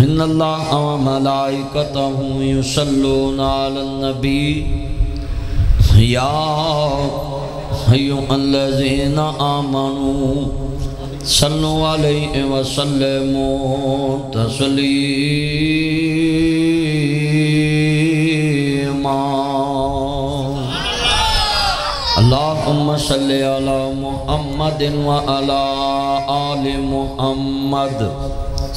ان اللہ و ملائکتہ یصلون علی النبی یا ایھا الذین آمنوا صلوا علیہ وسلموا تسلیما اللہم صلی علی محمد وعلی آل محمد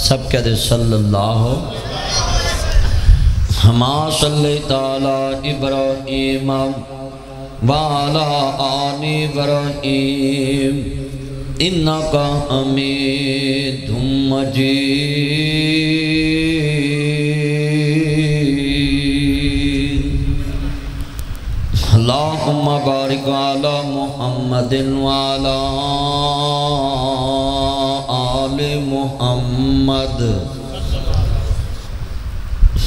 سب کہتے ہیں صلی اللہ ہما صلی تعالی ابراہیم وعلا آل ابراہیم انکا حمید مجید اللہم بارک علی محمد وعلا آل محمد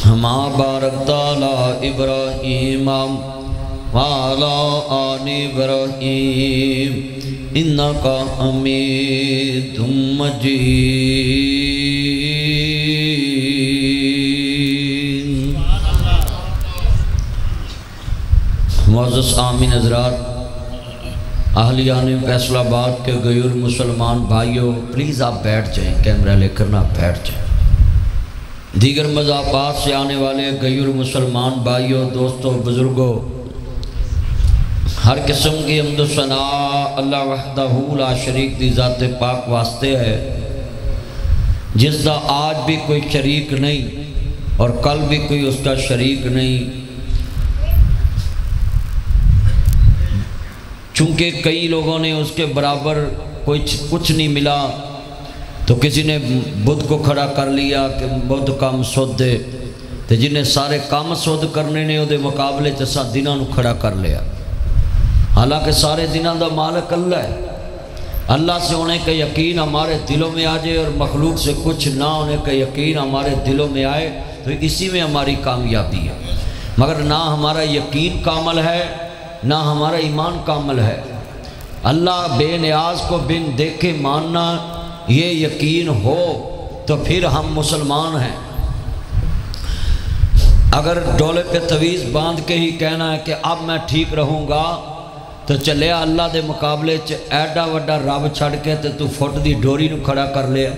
ہما بارکت علی ابراہیم وعلا آل ابراہیم انکا حمید مجید معزز آمین حضرات، اہلیان فیصل آباد کے غیر مسلمان بھائیوں، پلیز آپ بیٹھ جائیں، کیمرہ لے کر نہ بیٹھ جائیں۔ دیگر مذاہبات سے آنے والے غیر مسلمان بھائیوں، دوستوں، بزرگوں، ہر قسم کی حمد و ثنا اللہ وحدہ لا شریک دی ذات پاک واسطے ہے، جس دا آج بھی کوئی شریک نہیں اور کل بھی کوئی اس کا شریک نہیں۔ چونکہ کئی لوگوں نے اس کے برابر کچھ نہیں ملا، تو کسی نے بدھ کو کھڑا کر لیا کہ بدھ کام سود دے، تو جنہیں سارے کام سود کرنے نے وہ دے مقابلے چسا دنوں نو کھڑا کر لیا۔ حالانکہ سارے دنوں دا مالک اللہ ہے۔ اللہ سے ہونے کا یقین ہمارے دلوں میں آ جائے اور مخلوق سے کچھ نہ ہونے کا یقین ہمارے دلوں میں آئے تو اسی میں ہماری کامیابی ہے۔ مگر نہ ہمارا یقین کامل ہے، نہ ہمارا ایمان کامل ہے۔ اللہ بے نیاز کو بن دیکھے ماننا، یہ یقین ہو تو پھر ہم مسلمان ہیں۔ اگر ڈولے پہ تویز باندھ کے ہی کہنا ہے کہ اب میں ٹھیک رہوں گا، تو چلے اللہ دے مقابلے چ ایڈا وڈا رب چھڑ کے تو فٹ دی ڈوری نو کھڑا کر لیا۔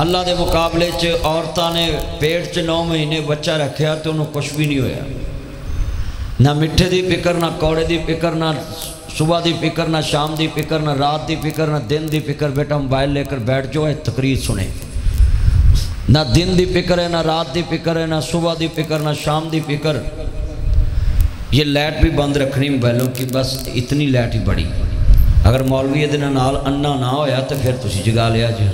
اللہ دے مقابلے چ عورتاں نے پیٹ چ 9 مہینے بچہ رکھیا تو انہوں کچھ بھی نہیں ہویا۔ نہ مٹھے دی فکر، نہ کوڑے دی فکر، نہ صبح دی فکر، نہ شام دی فکر، نہ رات دی فکر، نہ دن دی فکر۔ بیٹا موبائل لے کر بیٹھ جو ہے تقریر سنیں۔ نہ دن دی فکر ہے، نہ رات دی فکر ہے، نہ صبح دی فکر، نہ شام دی فکر۔ یہ لائٹ بھی بند رکھنی موبائلوں کی، بس اتنی لائٹ ہی بڑی۔ اگر مولوی دن نال انا نہ ہویا تو پھر تسی جگا لیا جی۔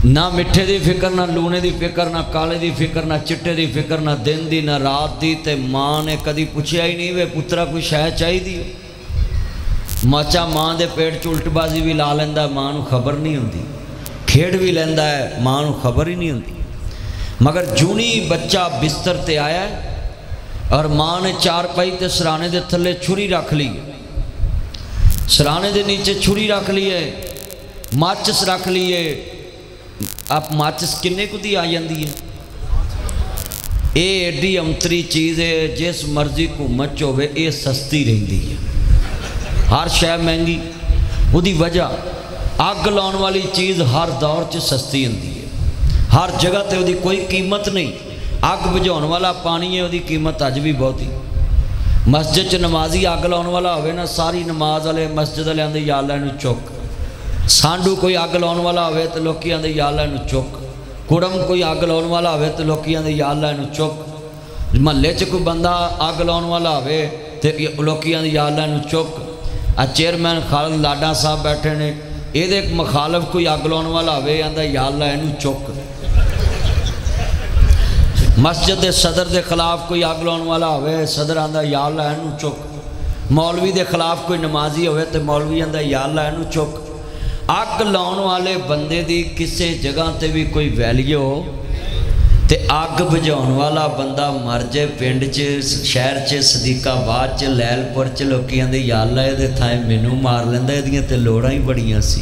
نہ مٹھے دی فکر، نہ لونے دی فکر، نہ کالے دی فکر، نہ چٹے دی فکر، نہ دن دی نہ رات دی۔ تے ماں نے کدی پوچھیا ہی نہیں وے پترا کوئی شے چاہی دی؟ ماچا ماں دے پیٹ چ الٹ بازی بھی لا لیندا ہے، ماں نو خبر نہیں ہوندی۔ کھیڑ بھی لیندا ہے، ماں نو خبر ہی نہیں ہوندی۔ مگر جونی بچہ بستر تے آیا ہے اور ماں نے چارپائی تے سرانے دے تھلے چھری رکھ لی، سرانے دے نیچے چھری رکھ لیے، ماچس رکھ لیے۔ آپ ماچس کنے کو دی آ جاندی ہے؟ اے ایڈی امتری چیز ہے، جس مرضی کو مچ ہوئے اے سستی رہندی ہے۔ ہر شے مہنگی، وہ دی وجہ آگ لاؤن والی چیز ہر دور چ سستی ہوندی ہے، ہر جگہ تے وہ دی کوئی قیمت نہیں۔ آگ بجھاؤن والا پانی ہے، وہ دی قیمت اج بھی بہت ہی۔ مسجد چ نمازی آگ لاؤن والا ہوئے نا، ساری نماز والے مسجد والے آندے یا اللہ انہوں چک۔ سانڈو کوئی آگ لاؤن والا ہوئے تو لوکی آندے یا اللہ انہوں چک۔ کڑم کوئی آگ لاؤن والا ہوئے تو لوکی آندے یا اللہ انہوں چک۔ محلے چ کوئی بندہ آگ لاؤن والا ہوئے تو لوکی آندے یا اللہ انہوں چک۔ چیئرمین خالد لاڈا صاحب بیٹھے نے، یہ ایک مخالف کوئی آگ لاؤن والا ہوئے آندہ یا اللہ انہوں چک۔ مسجد دے صدر دے خلاف کوئی آگ لاؤن والا ہوئے، صدر آندہ یا اللہ انہوں چک۔ مولوی دے خلاف کوئی نمازی ہوئے تو مولوی آندہ یا اللہ انہوں چک۔ آگ لاؤن والے بندے دی کسے جگہ تے بھی کوئی ویلیو تے آگ بجھاؤن والا بندہ مر جائے پنڈ چ شہر چ صدیقہ آباد چ لیل پور چ لوکی آندے یا اللہ یہ تھائیں مینوں مار لیندا، یہ تے لوڑاں ہی بڑیاں سی۔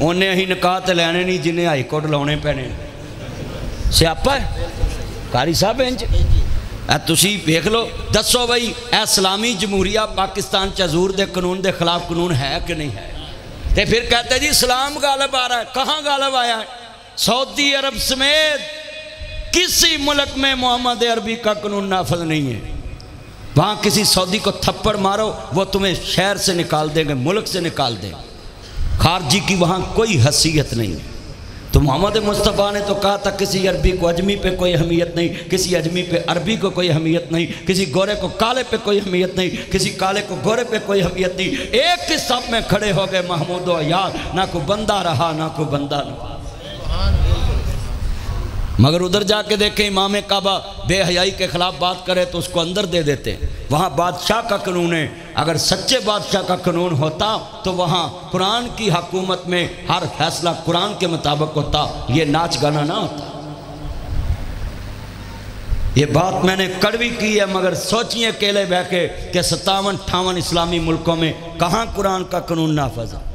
انہیں ہی نکاح تے لینے نہیں جنہیں ہائی کورٹ لاؤنے پینے سیاپا ہے قاری صاحب انج تسی دیکھ لو دسو بھائی اے اسلامی جمہوریہ پاکستان چ حضور دے قانون دے خلاف قانون ہے کہ نہیں ہے؟ تے پھر کہتے ہیں جی اسلام غالب آ رہا ہے. کہاں غالب آیا ہے؟ سعودی عرب سمیت کسی ملک میں محمد عربی کا قانون نافذ نہیں ہے. وہاں کسی سعودی کو تھپڑ مارو وہ تمہیں شہر سے نکال دیں گے, ملک سے نکال دیں گے. خارجی کی وہاں کوئی حیثیت نہیں ہے. تو محمد مصطفیٰ نے تو کہا تھا کسی عربی کو اجمی پہ کوئی اہمیت نہیں, کسی اجمی پہ عربی کو کوئی اہمیت نہیں, کسی گورے کو کالے پہ کوئی اہمیت نہیں, کسی کالے کو گورے پہ کوئی اہمیت نہیں. ایک ہی صف میں کھڑے ہو گئے محمود و عیاض, نہ کوئی بندہ رہا نہ کوئی بندہ نہ. مگر ادھر جا کے دیکھیں امام کعبہ بے حیائی کے خلاف بات کرے تو اس کو اندر دے دیتے. وہاں بادشاہ کا قانون ہے, اگر سچے بادشاہ کا قانون ہوتا تو وہاں قرآن کی حکومت میں ہر فیصلہ قرآن کے مطابق ہوتا, یہ ناچ گانا نہ ہوتا. یہ بات میں نے کڑوی کی ہے مگر سوچئے اکیلے بہ کے کہ 57-58 اسلامی ملکوں میں کہاں قرآن کا قانون نافذ ہے.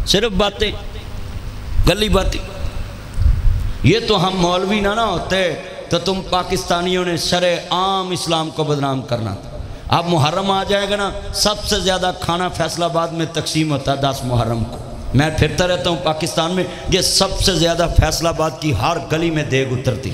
صرف باتیں, گلی باتیں. یہ تو ہم مولوی نہ ہوتے تو تم پاکستانیوں نے شرع عام اسلام کو بدنام کرنا تھا. اب محرم آ جائے گا نا, سب سے زیادہ کھانا فیصل آباد میں تقسیم ہوتا ہے 10 محرم کو. میں پھرتا رہتا ہوں پاکستان میں, یہ سب سے زیادہ فیصل آباد کی ہر گلی میں دیگ اترتی.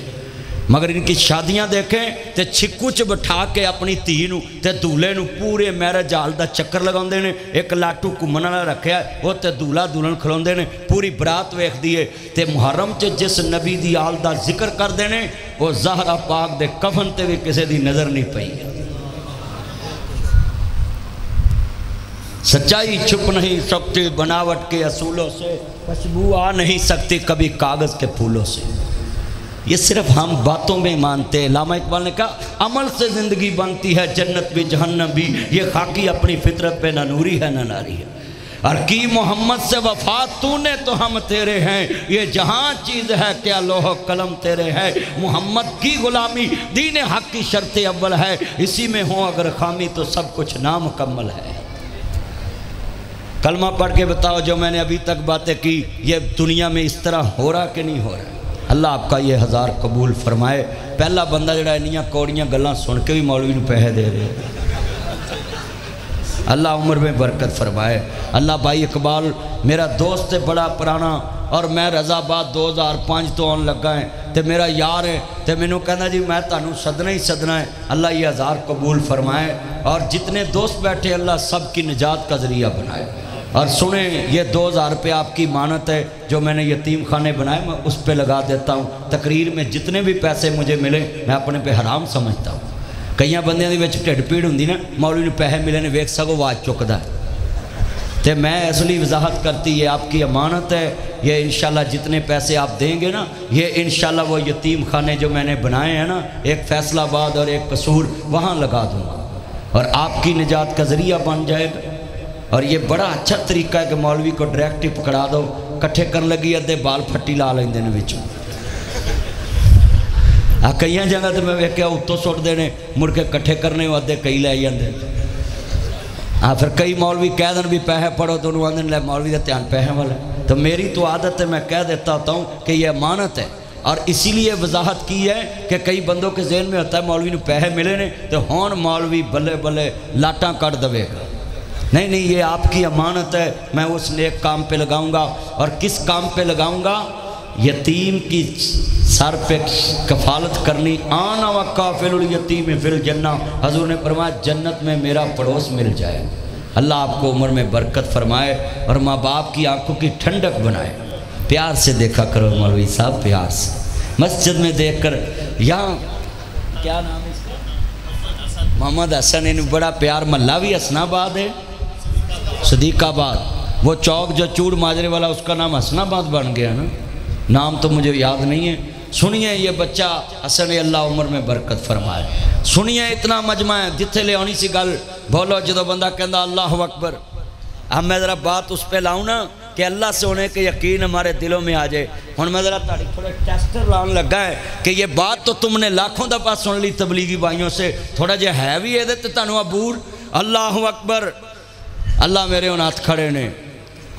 مگر ان کی شادیاں دیکھیں تے چھکو چ بٹھا کے اپنی دھی نو تے دولے نو پورے میرج ہال دا چکر لگاؤندے نے. ایک لاٹو گھومن والا رکھیا ہے, وہ تے دولا دلہن کھلوندے نے, پوری برات ویکھدی ہے. تے محرم چ جس نبی دی آل دا ذکر کردے نے وہ زہرا پاک دے کفن تے بھی کسے دی نظر نہیں پئی. سچائی چھپ نہیں سکتی بناوٹ کے اصولوں سے, خوشبو آ نہیں سکتی کبھی کاغذ کے پھولوں سے. یہ صرف ہم باتوں میں مانتے ہیں. علامہ اقبال نے کہا عمل سے زندگی بنتی ہے جنت بھی جہنم بھی, یہ خاکی اپنی فطرت پہ نہ نوری ہے نہ ناری ہے. اور کی محمد سے وفا تو نے تو ہم تیرے ہیں, یہ جہاں چیز ہے کیا لوح و قلم تیرے ہے. محمد کی غلامی دین حق کی شرط اول ہے, اسی میں ہوں اگر خامی تو سب کچھ نامکمل ہے. کلمہ پڑھ کے بتاؤ جو میں نے ابھی تک باتیں کی یہ دنیا میں اس طرح ہو رہا کہ نہیں ہو رہا؟ اللہ آپ کا یہ 1000 قبول فرمائے. پہلا بندہ جڑا انیاں کوڑیاں گلاں سن کے بھی مولوی نو پیسے دے رہے. اللہ عمر میں برکت فرمائے. اللہ بھائی اقبال میرا دوست ہے بڑا پرانا, اور میں رضا آباد 2005 تو آن لگا ہے تے میرا یار ہے, تے میں نے کہنا جی میں تانوں صدنا ہی صدنا ہے. اللہ یہ 1000 قبول فرمائے, اور جتنے دوست بیٹھے اللہ سب کی نجات کا ذریعہ بنائے. اور سنیں یہ 2000 روپے آپ کی مانت ہے جو میں نے یتیم خانے بنائے, میں اس پہ لگا دیتا ہوں. تقریر میں جتنے بھی پیسے مجھے ملے میں اپنے پہ حرام سمجھتا ہوں. کئی بندیاں دی وچ ٹھڈ پیڑ ہوندی نا, مولوی نے پیسے ملے نے ویکھ سکو آواز چکدا ہے. تے میں اصلی وضاحت کرتی یہ آپ کی امانت ہے. یہ انشاءاللہ جتنے پیسے آپ دیں گے نا, یہ انشاءاللہ وہ یتیم خانے جو میں نے بنائے ہیں نا, ایک فیصل آباد اور ایک قصور, وہاں لگا دوں گا اور آپ کی نجات کا ذریعہ بن جائے گا. اور یہ بڑا اچھا طریقہ ہے کہ مولوی کو ڈائریکٹ ہی پکڑا دو, کٹھے کرن لگی ادھے بال پھٹی لا لیندے نے وچوں. کئی جگہ تے میں ویکھیا اتوں سٹ دے نے, مڑ کے کٹھے کرنے ادھے کئی لے جاندے. پھر کئی مولوی کہہ دن بھی پیسے پڑھو تو انہوں آدھے لے مولوی کا دھیان پیسے والا. تو میری تو عادت ہے میں کہہ دیتا ہوتا ہوں کہ یہ امانت ہے, اور اسی لیے وضاحت کی ہے کہ کئی بندوں کے ذہن میں ہوتا ہے مولوی نے پیسے ملے نے تو ہون مولوی بلے بلے لاٹاں کٹ دوے گا. نہیں نہیں, یہ آپ کی امانت ہے. میں اس نیک کام پہ لگاؤں گا. اور کس کام پہ لگاؤں گا؟ یتیم کی سر پہ کفالت کرنی. آنا و کافل الیتیم فی الجنہ, حضور نے فرمایا جنت میں میرا پڑوس مل جائے. اللہ آپ کو عمر میں برکت فرمائے اور ماں باپ کی آنکھوں کی ٹھنڈک بنائے. پیار سے دیکھا کرو مولوی صاحب, پیار سے. مسجد میں دیکھ کر, یہاں کیا نام ہے اس کا, محمد حسن, انہوں بڑا پیار. محلہ بھی حسن آباد ہے, صدیق آباد. وہ چوک جو چوڑ ماجرے والا اس کا نام حسن آباد بن گیا نا, نام تو مجھے یاد نہیں ہے. سنیے یہ بچہ حسن, اللہ عمر میں برکت فرمائے. سنیے اتنا مجمع ہے جتھے لے آنی سی گل بولو جدو بندہ کہندا اللہ اکبر. اب میں ذرا بات اس پہ لاؤں نا کہ اللہ سے ہونے کے یقین ہمارے دلوں میں آ جائے. ہن میں ذرا تھوڑے ٹیسٹر لان لگا ہے کہ یہ بات تو تم نے لاکھوں دفعہ سن لی تبلیغی بھائیوں سے, تھوڑا جہا ہے بھی یہ تے تانوں عبور. اللہ اکبر. اللہ میرے ان ہاتھ کھڑے نے,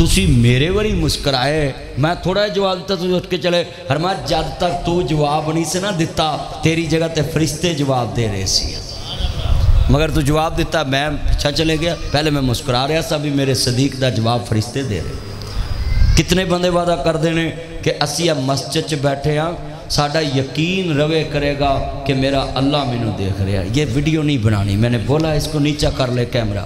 تسی میرے وری مسکرائے میں تھوڑا جواب دیتا تو اٹھ کے چلے فرمایا جب تک تو جواب نہیں سے نہ دیتا تیری جگہ تے فرشتے جواب دے رہے سی مگر تو جواب دیتا میں اچھا چلے گیا پہلے میں مسکرا رہا سا بھی میرے صدیق دا جواب فرشتے دے رہے کتنے بندے وعدہ کر دینے کہ اسی اب مسجد چ بیٹھے ہاں ساڑھا یقین روے کرے گا کہ میرا اللہ میں نو دیکھ رہا یہ ویڈیو نہیں بنانی میں نے بولا اس کو نیچا کر لے کیمرہ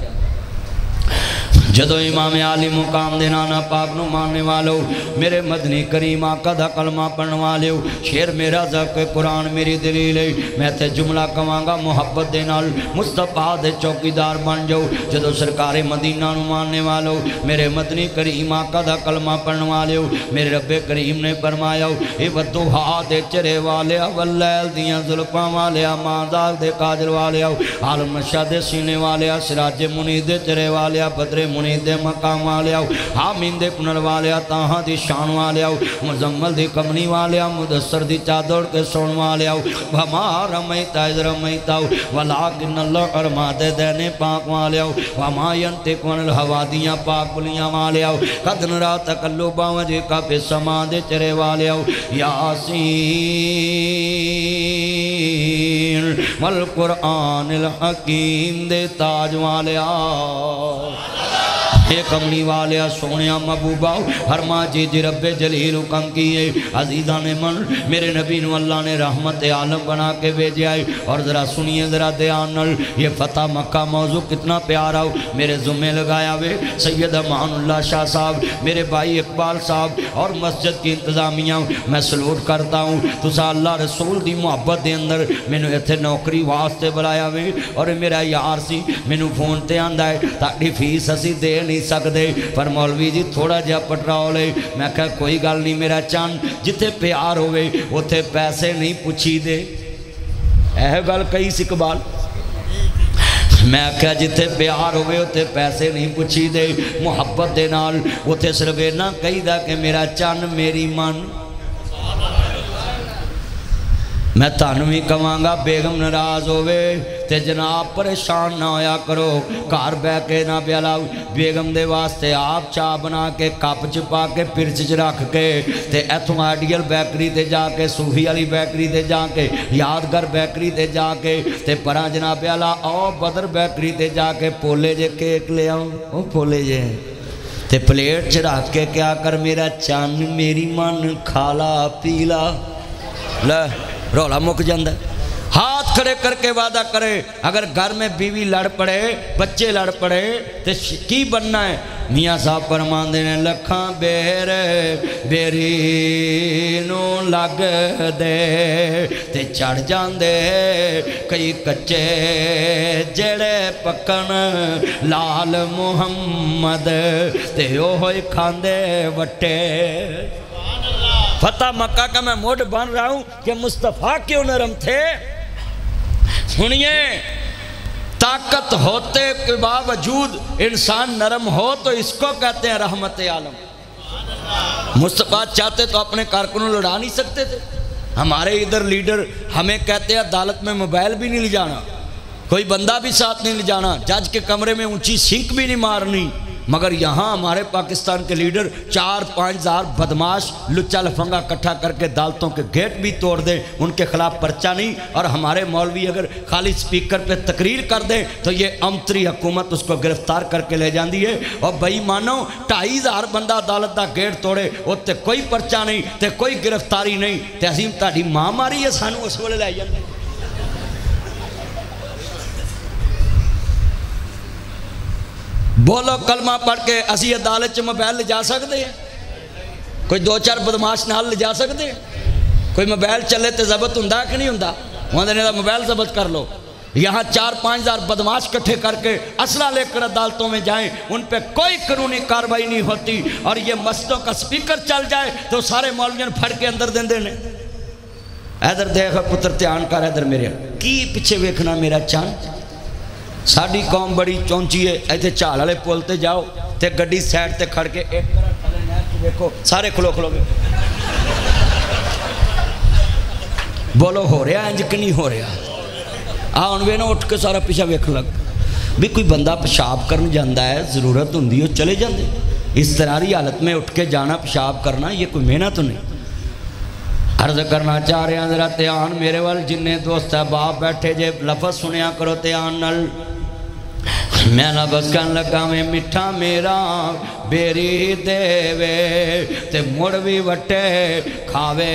جدو امام عالی مقام دینانا پاک نو ماننے والو میرے مدنی کریم آقا دا کلمہ پڑھنے والو شیر میرا ذکر قرآن میری دلیل ہے میں تے جملہ کمانگا محبت دینال مصطفیٰ دے چوکیدار بن جاؤ جدو سرکار مدینہ نو ماننے والو میرے مدنی کریم آقا دا کلمہ پڑھنے والو میرے رب کریم نے فرمایا اے ودوہا دے چرے والے واللیل دیاں ظلفاں والے مانداغ دے کاجل والے عالم نشہ دے سینے والے سراج منید دے چرے والے بدر منید دے مقام والے حامین دے کنر والے تاہاں دی شان والے مزمل دی کمنی والے مدسر دی چادر کے سون والے وما رمیتا از رمیتا ولیکن اللہ ارما دے دینے پاک والے وما ینتقون الحوادیاں پاک بلیاں والے قد نرا تقلبا وجہ کا پہ سما دے چرے والے یاسین والقرآن الحکیم دے تاج والے ایک کملی والے سونیا محبوبہ ہرما جی رب جلیل حکم کیے عزیزان من میرے نبی نو اللہ نے رحمت عالم بنا کے بھیجے آئے اور ذرا سنیے ذرا دیانل یہ فتح مکہ موضوع کتنا پیارا ہو میرے ذمہ لگایا ہوئے سید امان اللہ شاہ صاحب میرے بھائی اقبال صاحب اور مسجد کی انتظامیہ میں سلوٹ کرتا ہوں تسا اللہ رسول دی محبت دے اندر میں نے ایتھے نوکری واسطے بلایا ہوئے اور میرا یار سی میں نے فون تے آندہ ہے تاکہ فیس اسی دے نہیں سکتے پر مولوی جی تھوڑا جا پٹراؤ لے میں کہا کوئی گل نہیں میرا چاند جتے پیار ہوئے اتھے پیسے نہیں پوچھی دے اے گل کئی سکبال میں کہا جتے پیار ہوئے اتھے پیسے نہیں پوچھی دے محبت دے نال اتھے صرف نہ کہی دا کہ میرا چاند میری من میں تانوی کمانگا بیگم نراز ہوئے تے جناب پریشان نہ ہویا کرو کار بے کے نہ بیالاو بیگم دے واسطے آپ چاہ بنا کے کپ چپا کے پرچ رکھ کے تے ایتھوں آئیڈیل بیکری دے جا کے صوفی علی بیکری دے جا کے یادگر بیکری دے جا کے تے پرا جناب بیالا او بدر بیکری دے جا کے پولے جے کیک لے آؤں او پولے جے تے پلیٹ چرا کے کیا کر میرا چاند میری من کھالا پیلا لے رولا مک جاندہ ہاتھ کھڑے کر کے وعدہ کرے اگر گھر میں بیوی لڑ پڑے بچے لڑ پڑے تو کی بننا ہے میاں صاحب فرمان دینے لکھاں بیرینوں لگ دے تے چڑھ جان دے کئی کچے جڑے پکن لال محمد تے اوہی کھاندے وٹے فتح مکہ کا میں موڈ بن رہا ہوں کہ مصطفیٰ کیوں نرم تھے سنیے طاقت ہوتے کے باوجود انسان نرم ہو تو اس کو کہتے ہیں رحمت عالم مصطفیٰ چاہتے تو اپنے کارکنوں لڑا نہیں سکتے تھے ہمارے ادھر لیڈر ہمیں کہتے ہیں عدالت میں موبائل بھی نہیں لے جانا کوئی بندہ بھی ساتھ نہیں لے جانا جج کے کمرے میں اونچی سینک بھی نہیں مارنی مگر یہاں ہمارے پاکستان کے لیڈر 4-5 ہزار بدماش لچا لفنگا کٹھا کر کے عدالتوں کے گیٹ بھی توڑ دیں ان کے خلاف پرچہ نہیں اور ہمارے مولوی اگر خالی سپیکر پہ تقریر کر دیں تو یہ امتری حکومت اس کو گرفتار کر کے لے جاندی ہے اور بھائی مانو 2,500 بندہ عدالت دا گیٹ توڑے وہ تے کوئی پرچہ نہیں تے کوئی گرفتاری نہیں تے عظیم تاڑی ماں ماری ہے سانو اس والے لے جاندے بولو کلمہ پڑھ کے اسی عدالت چ موبائل لے جا سکتے ہیں کوئی 2-4 بدماش نال لے جا سکتے ہیں کوئی موبائل چلے تے ضبط ہوندا کہ نہیں ہوندا وہاں دینے دا موبائل ضبط کر لو یہاں 4-5 ہزار بدماش کٹھے کر کے اسلحہ لے کر عدالتوں میں جائیں ان پہ کوئی قانونی کارروائی نہیں ہوتی اور یہ مسجدوں کا سپیکر چل جائے تو سارے مولویوں پھڑ کے اندر دیں دینے ادھر دیکھ پتر دھیان کر ادھر میرے کی پیچھے ویکھنا میرا چاند ساڑی قوم بڑی چونچی ہے ایتھے چال والے پولتے جاؤ تے گڈی سائڈ تے کھڑ کے ایک طرح کھلے نہر کے دیکھو سارے کھلو گے بولو ہو رہا انج کہ نہیں ہو رہا آن وے نہ اٹھ کے سارا پیچھا ویکھ لگ بھی کوئی بندہ پیشاب کرن جاندا ہے ضرورت ہوندی ہے چلے جاندے اضطراری حالت میں اٹھ کے جانا پیشاب کرنا یہ کوئی محنت نہیں۔ عرض کرنا چاہ رہے ہیں ذرا دھیان میرے وال جنہیں دوست احباب بیٹھے جے لفظ سنیا کرو دھیان نال۔ میں لفظ کہن لگا میں میٹھا میرا بیری دے وے تے مڑ بھی وٹے کھاوے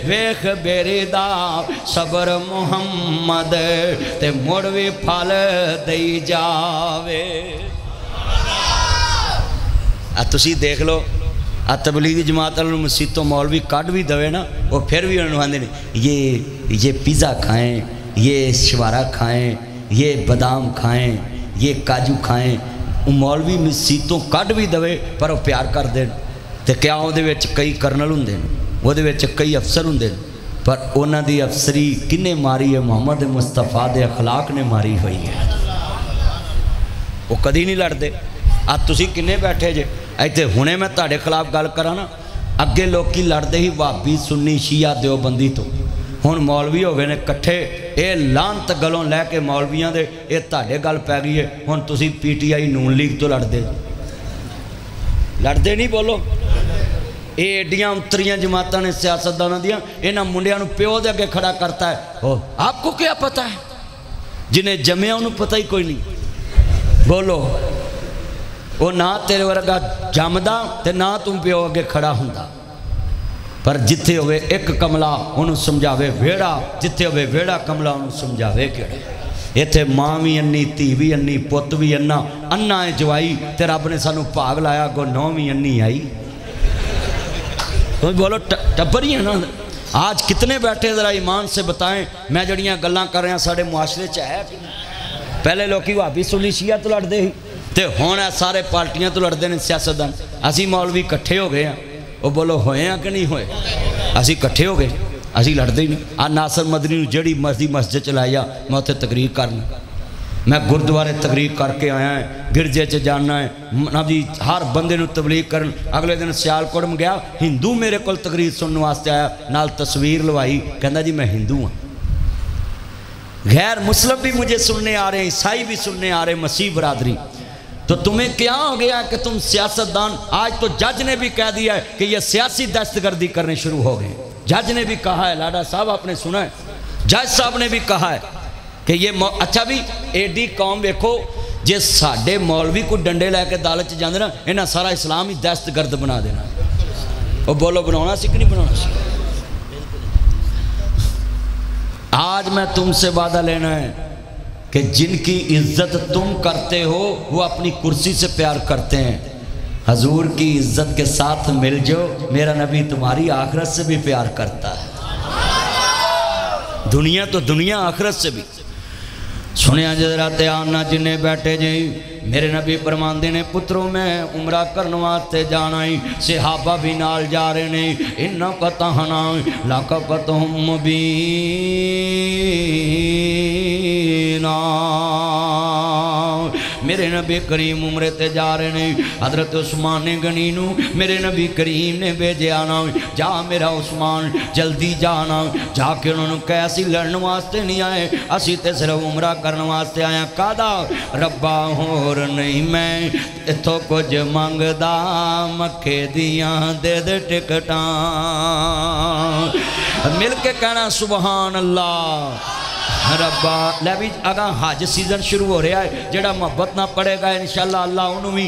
ویخ بیری دا صبر محمد تے مڑ بھی پھل دئی جاوے۔ تسی دیکھ لو تبلیغی جماعت والوں مسیتوں مولوی کٹ بھی دوے نا وہ پھر بھی انہوں نے یہ پیزا کھائیں، یہ شوارہ کھائیں، یہ بادام کھائیں، یہ کاجو کھائیں، مولوی مسیتوں کٹ بھی دوے پر وہ پیار کر دیں تے کیا وہ دے وچ کئی کرنل ہوں دیں وہ دے وچ کئی افسر ہوں دیں پر انہاں دی افسری کنے ماری ہے؟ محمد مصطفیٰ دے اخلاق نے ماری ہوئی ہے۔ وہ کدی نہیں لڑ دے۔ تسی کنے بیٹھے جے ایتھے ہنے میں تہاڈے خلاف گل کراں نا اگے لوکی لڑدے ہی وہابی سنی شیعہ دیوبندی تو ہن مولوی ہو گئے نے کٹھے اے لانت گلوں لے کے مولویاں دے اے تہاڈے گل پی گئی ہے ہن تسی P T I known league تو لڑدے نہیں بولو اے ایڈیاں اتریاں جماعتاں نے سیاستداناں دیاں انہاں منڈیاں نوں پیو دے اگے کھڑا کرتا ہے آپ کو کیا پتہ ہے؟ جنہیں جمعیاں انہوں پتہ ہی کوئی نہیں۔ بولو وہ نہ تیرے ورگا جامدہ تے نہ تم پیو اگے کھڑا ہوندا پر جتھے ہوئے ایک کملا انہوں سمجھاوے ویڑا جتھے ہوئے ویڑا کملا انہوں سمجھاوے کیڑے ایتھے ماں بھی انی تھی بھی انی پوت بھی انا ہے جوائی تے رب نے سانو پاگ لایا گو نو بھی انی آئی۔ تو بولو ٹبر ہی ہے نا۔ آج کتنے بیٹھے ذرا ایمان سے بتائیں میں جڑیاں گلاں کر رہے ہیں ساڑھے معاشرے چاہے پہلے لوگی وہابی سنی شیعہ تو لڑ دے ہی تے ہونا سارے پارٹیاں تو لڑ دے نے سیاستدان اسی مولوی کٹھے ہو گئے ہیں وہ بولو ہوئے ہیں کہ نہیں ہوئے؟ اسی کٹھے ہو گئے اسی لڑ دے ہی نہیں۔ ناصر مدنی نو جڑی مرضی مسجد چلایا میں اتنے تقریر کرنا میں گردوارے تقریر کر کے آیا ہے گرجے چ جانا ہے نبی ہر بندے نو تبلیغ کرن۔ اگلے دن سیالکوٹ میں گیا ہندو میرے کول تقریر سننے واسطے آیا نال تصویر لوائی کہندا جی میں ہندو ہوں۔ غیر مسلم بھی مجھے سننے آ رہے ہیں عیسائی بھی سننے آ رہے ہیں مسیح برادری تو تمہیں کیا ہو گیا کہ تم سیاستدان آج تو جج نے بھی کہہ دیا ہے کہ یہ سیاسی دہشت گردی کرنے شروع ہو گئے۔ جج نے بھی کہا ہے لاڈا صاحب آپ نے سنا ہے جج صاحب نے بھی کہا ہے کہ یہ اچھا بھی ایڈی قوم دیکھو جے ساڈے مولوی کو ڈنڈے لے کے عدالت چ جاندے نا انہاں سارا اسلام ہی دہشت گرد بنا دینا۔ وہ بولو بنانا سی کہ نہیں بنانا سی؟ آج میں تم سے وعدہ لینا ہے کہ جن کی عزت تم کرتے ہو وہ اپنی کرسی سے پیار کرتے ہیں۔ حضور کی عزت کے ساتھ مل جو میرا نبی تمہاری آخرت سے بھی پیار کرتا ہے۔ دنیا تو دنیا آخرت سے بھی سنیا جذرا تیانا جنہیں بیٹھے جائیں میرے نبی فرماندے نے پتروں میں عمرہ کرنے واسطے جانا ہی صحابہ بھی نال جا رہے نے انہا فتحنا لکا فتحم مبینہ میرے نبی کریم عمرے تے جا رہے نے حضرت عثمان غنی نو میرے نبی کریم نے بھیجے آنا جا میرا عثمان جلدی جانا جا کے انہوں نے کیسی لڑن واسطے نہیں آئے اسی تے صرف عمرہ کرنے واسطے آیا کادا ربا اور نہیں میں اتھو کچھ منگدا مکھے دیاں دے دے ٹکٹاں مل کے کہنا سبحان اللہ ربا لے بھی اگا حج سیزن شروع ہو رہا ہے جڑا محبت نہ پڑے گا انشاءاللہ اللہ انہوں بھی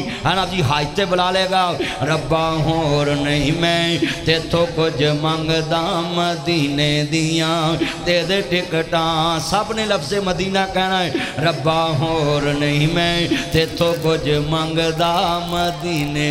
جی حج تے بلا لے گا ربا اور نہیں میں تے تو کچھ منگدا مدینے دیاں تے دے ٹکٹاں سب نے لفظ مدینہ کہنا ہے ربا اور نہیں میں تے تو کچھ منگدا مدینے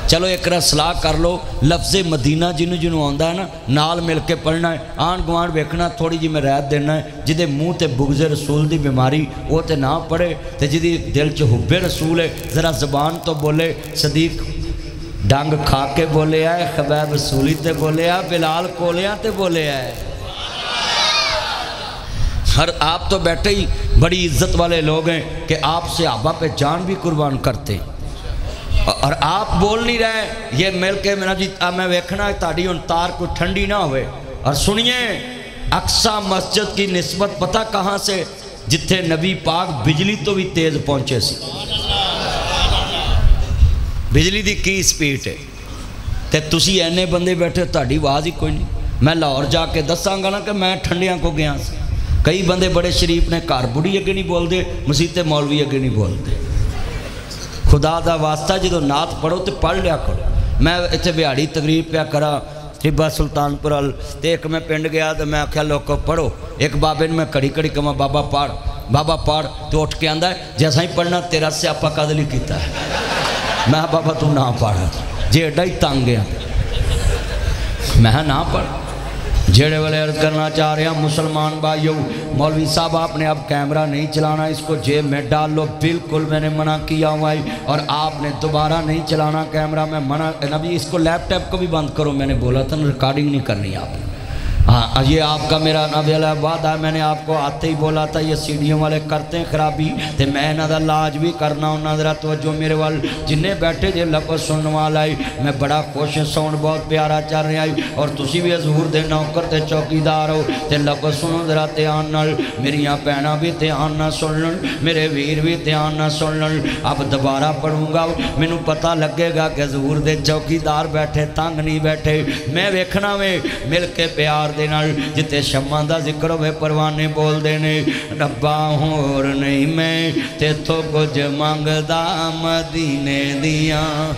چلو ایک رسلا کر لو لفظ مدینہ جنہوں جنہوں آندہ ہے نا نال مل کے پڑھنا ہے آن گوان بیکھنا تھوڑی جی میں رہت دینا ہے جدے منہ تے بغض رسول دی بیماری وہ تے نہ پڑھے تے جدی دل چ حب رسول ہے ذرا زبان تو بولے صدیق ڈانگ کھا کے بولے آئے خبیب رسولی تے بولے آئے بلال کولیاں تے بولے آئے ہر آپ تو بیٹھے ہی بڑی عزت والے لوگ ہیں کہ آپ صحابہ پہ جان بھی قربان کرتے اور آپ بول نہیں رہے یہ مل کے میں ویکھنا ہے تاڑی ان تار کو ٹھنڈی نہ ہوئے اور سنیے اقصی مسجد کی نسبت پتہ کہاں سے جتھے نبی پاک بجلی تو بھی تیز پہنچے سی بجلی دی کی سپیڈ ہے تے تسی اینے بندے بیٹھے تہاڈی آواز ہی کوئی نہیں. میں لاہور جا کے دساں گا نا کہ میں ٹھنڈیاں کو گیا سی. کئی بندے بڑے شریف نے گھر بڑھی اگے نہیں بول دے, مسیت مولوی اگے نہیں بول دے. خدا دا واسطہ جدو نعت پڑھو تو پڑھ لیا کرو. میں اتنے بہاڑی تقریب پیا کرا ٹھبا سلطان پور ال تے ایک میں پنڈ گیا تو میں آخیا لوگوں پڑھو. ایک بابے نے میں کڑی کڑی کہا بابا پڑھ تو اٹھ کے آندا ہے جیسا ہی پڑھنا تیرا سیاپا کدل ہی کیتا ہے. میں بابا تو نہ پڑھ جی ایڈا ہی تنگ گیا. میں نہ پڑھ. جڑے والے عرض کرنا چاہ رہے ہیں مسلمان بھائیوں, مولوی صاحب آپ نے اب کیمرہ نہیں چلانا, اس کو جیب میں ڈال لو. بالکل میں نے منع کیا ہوا ہے اور آپ نے دوبارہ نہیں چلانا کیمرہ. میں منع نبی اس کو لیپ ٹاپ کو بھی بند کرو. میں نے بولا تھا ریکارڈنگ نہیں کرنی آپ نے. ہاں یہ آپ کا میرا نبی علیہ وعدہ ہے. میں نے آپ کو آتے ہی بولا تھا یہ سیڈیوں والے کرتے ہیں خرابی تے میں انہاں دا علاج بھی کرنا. انہاں ذرا توجہ میرے وال جنہیں بیٹھے جے لفظ سننے والا ہے. میں بڑا خوش ہوں, ساؤنڈ بہت پیارا چل رہا ہے اور تسی بھی حضور دے نوکر تے چوکیدار ہو تے لفظ سنو ذرا دھیان نال. میریاں بہناں بھی دھیان نال سن لن, میرے ویر بھی دھیان نال سن لن. اب دوبارہ پڑھوں گا مینوں پتہ لگے گا کہ حضور دے چوکیدار بیٹھے تنگ نہیں بیٹھے. میں ویکھنا وے مل کے پیار دے نال جتے شمع دا ذکر ہوئے پروانے بول دینے. ربا ہور نہیں میں تے تو کچھ منگدا مدینے دیاں.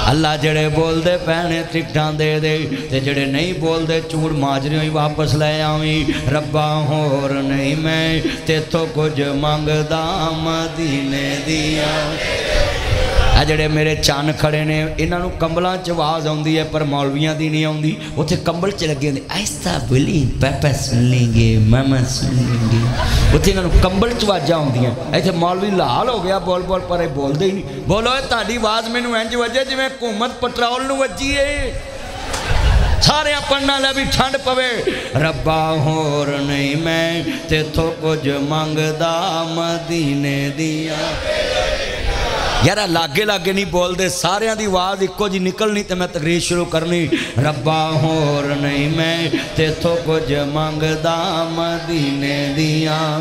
اللہ جڑے بول دے پہنے ٹکٹاں دے دے تے جڑے نہیں بول دے چوڑ ماجریوں ہی واپس لے آویں. ربا ہور نہیں میں تے تو کچھ منگدا مدینے دیاں. اے جڑے میرے چان کھڑے نے انہاں نوں کمبلاں چ آواز آوندی ہے پر مولویاں دی نہیں آوندی. اوتھے کمبل چ لگے ہوندے ایسا بولی پاپا سن لیں گے ماما سن لیں گے. اوتھے انہاں نوں کمبل چ آوازاں آوندیاں. ایتھے مولوی لال ہو گیا بول بول پر بول دے ہی نہیں. بولو تہاڈی آواز مینوں انج وجے جویں حکومت پٹرول نوں وجی ہے. سارے پڑھنا لے بھی ٹھنڈ پوے. ربا ہور نہیں میں تے تو کچھ منگدا مدینے دیاں. یار لاگے لاگے نہیں بول دے ساریاں دی آواز ایکو جی نکلنی تے میں تقریر شروع کرنی. ربا ہور نہیں میں تے تو کچھ منگدا مدینے دیاں.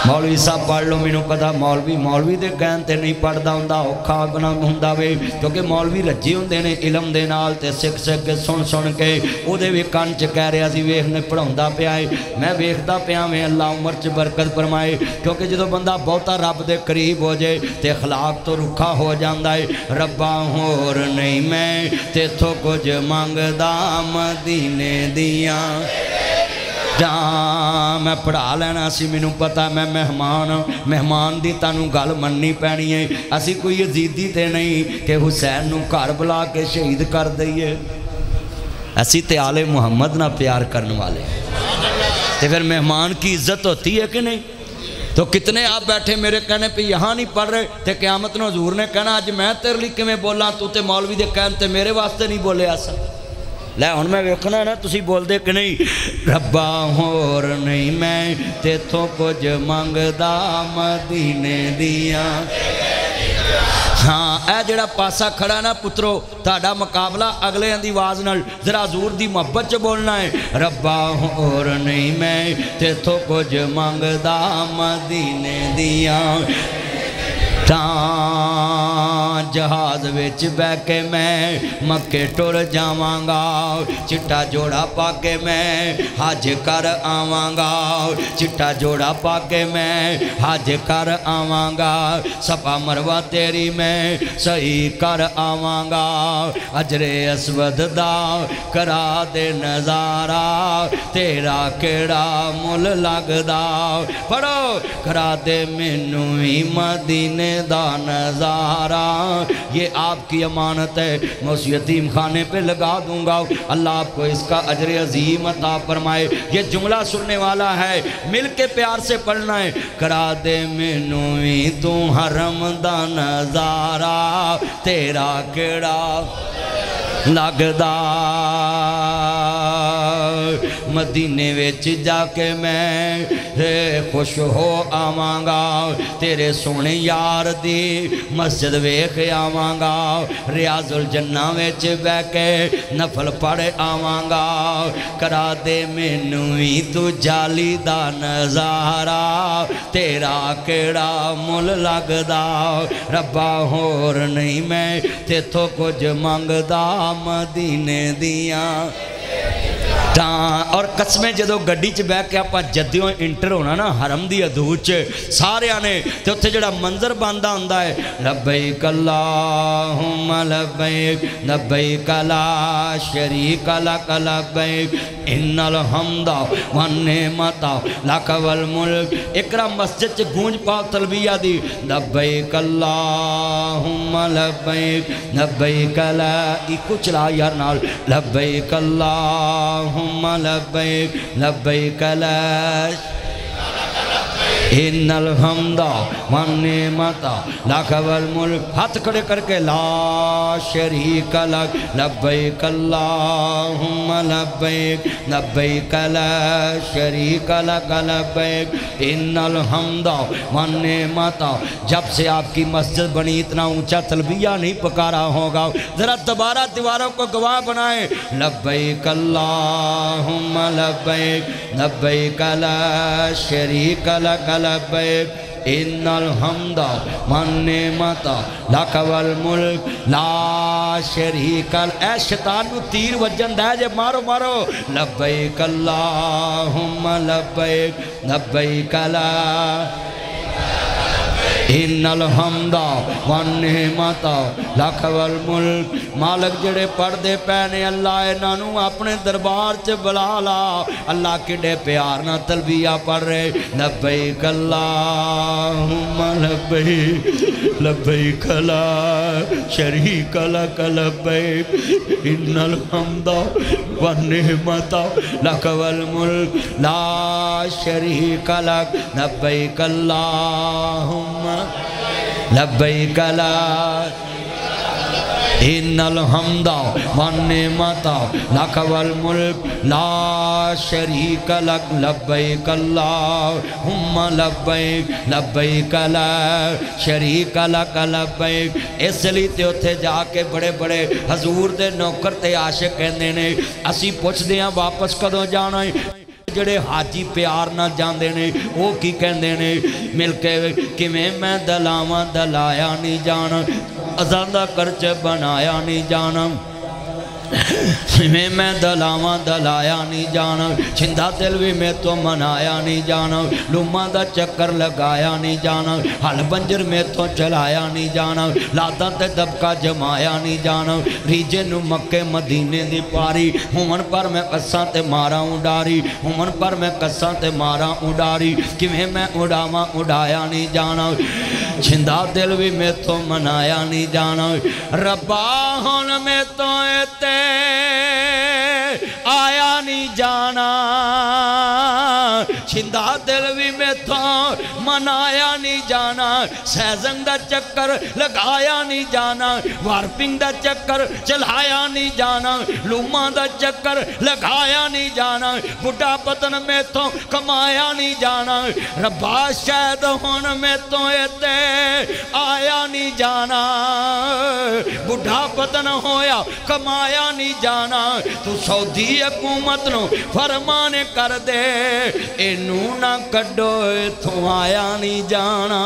مولوی صاحب پڑھ لو. مینوں پتا مولوی دے کہن تے نہیں پڑھدا ہوندا اوکھا بنا ہوندا وے کیونکہ مولوی رجے ہوندے نے علم دے نال تے سکھ کے سن کے او دے وی کان چ کہہ رہا سی ویکھ نے پڑھاوندا پیا ہے. میں ویکھدا پیا میں اللہ عمر چ برکت فرمائے کیونکہ جدوں بندہ بہتا رب دے قریب ہو جائے تے اخلاق تو رکھا ہو جاندا ہے. ربا ہور نہیں میں تے تو کچھ منگدا مدینے دیاں. میں پڑھا لینا سی مینوں پتا میں مہمان دی تانوں گل مننی پینی ہے. اسی کوئی یزیدی تے نہیں کہ حسین نوں گھر بلا کے شہید کر دئیے. اسی تے آل محمد نہ پیار کرنے والے تے پھر مہمان کی عزت ہوتی ہے کہ نہیں. تو کتنے آپ بیٹھے میرے کہنے پہ یہاں نہیں پڑھ رہے تے قیامت نو حضور نے کہنا اج میں تیرے لیے کیویں بولاں تو تے مولوی دے کہن تے میرے واسطے نہیں بولے ایسا. لے ہن میں ویکھنا نا تسی بول دے کہ نہیں. ربا ہور نہیں میں تے تو کچھ منگدا مدینے دیاں. ہاں اے جڑا پاسا کھڑا نا پترو تہاڈا مقابلہ اگلے دی آواز نال ذرا حضور دی محبت چ بولنا ہے. ربا ہور نہیں میں تے تو کچھ منگدا مدینے دیاں. جہاز وچ بہ کے میں مکے ٹر جاواں گا. چٹا جوڑا پا کے میں حج کر آواں گا. چٹا جوڑا پا کے میں حج کر آواں گا. صفا مروہ تیری میں صحیح کر آواں گا. اجر اسود دا کرا دے نظارہ تیرا کیڑا مل لگدا. پڑھو کرا دے مینوں ہی مدینے دا نظارہ. یہ آپ کی امانت ہے میں اس یتیم خانے پہ لگا دوں گا. اللہ آپ کو اس کا اجر عظیم عطا فرمائے. یہ جملہ سننے والا ہے مل کے پیار سے پڑھنا ہے. کرا دے مینوں ہی تو حرم دا نظارہ تیرا کیڑا لگدا. مدینے وچ جا کے میں خوش ہو آوانگا تیرے سونے یار دی مسجد ویکھ آوانگا ریاض الجنہ وچ بہ کے نفل پڑھ آوانگا کرا دے مینوں وی تو جالی دا نظارہ تیرا کیڑا مل لگدا ربا ہور نہیں میں تیتھوں کچھ منگدا مدینے دیاں اور قسمیں جدو گڈی چ بہ کے آپ جدیوں انٹر ہونا نا حرم دی حدود سارے آنے تے اتھے جڑا منظر باندھا ہوندا ہے لبیک اللہم لبیک لبیک لا شریک لک لبیک ان الحمد والنعمت لک والملک اقرا مسجد چ گونج پاک تلبیہ دی لبیک اللہم لبیک لبیک لا ایکو چلا یار نال لبیک اللہم لبیک لبیک لا ان الحمد والنعمت لک والملک ہاتھ کھڑے کر کے لا شریک لک لبیک اللہم لبیک لبیک لا شریک لک لبیک ان الحمد والنعمت جب سے آپ کی مسجد بنی اتنا اونچا تلبیہ نہیں پکارا ہوگا ذرا دوبارہ دیواروں کو گواہ بنائیں لبیک اللہم لبیک لبیک لا شریک لک لبیک ان الحمد والنعمت لک والملک لا شریک اے شیطان نو تیر وجن دے جے مارو مارو لبیک اللہم لبیک لبیک لا ان الحمد والنعمت لک والملک مالک جڑے پڑھدے پینے اللہ انہوں اپنے دربار چ بلا لا اللہ کڈے پیار نہ تلبیہ پڑھ رہے لبیک اللہم لبیک لبیک لا شریک لک لبیک ان الحمد والنعمت لک والملک لا شریک لک لبیک اللہم لبیک لا ان الحمد والنعمت لک والملک لا شریک لک لبیک اللہم لبیک لبیک لا شریک لک لبیک اس لیے تے اتھے جا کے بڑے بڑے حضور دے نوکر تے عاشق کہندے نے اسی پوچھ دیاں واپس کدوں جانا ہے جڑے حاجی پیار نہ جاندے نے وہ کی کہندے نے مل کے کہ میں دلاواں دلایا نہیں جانا ازادہ کرچ بنایا نہیں جانا میں دلاواں دلایا نہیں جانا چھندہ دل بھی میں تو منایا نہیں جانا لومہ دا چکر لگایا نہیں جانا حل بنجر میں تو چلایا نہیں جانا لادہ تے دبکا جمایا نہیں جانا ریجے نو مکے مدینے دی پاری ہمن پر میں قصہ تے مارا اڈاری ہمن پر میں قصہ تے مارا اڈاری کہ میں اڈاواں اڈایا نہیں جانا چھندہ دل بھی میں تو منایا نہیں جانا ربا ہون میں تو ایتے آیا نہیں جانا چھندہ دل بھی میں تو منایا نہیں جانا سیزنگ دا چکر لگایا نہیں جانا وارپنگ دا چکر چلایا نہیں جانا لومہ دا چکر لگایا نہیں جانا بڑھا پتن میں تو کمایا نہیں جانا ربا شاید ہون میں تو ایتے آیا نہیں جانا بڑھا پتن ہویا کمایا نہیں جانا تو سعودی حکومت نو فرمان کر دے انہوں نہ کڈو تو آیا نہیں جانا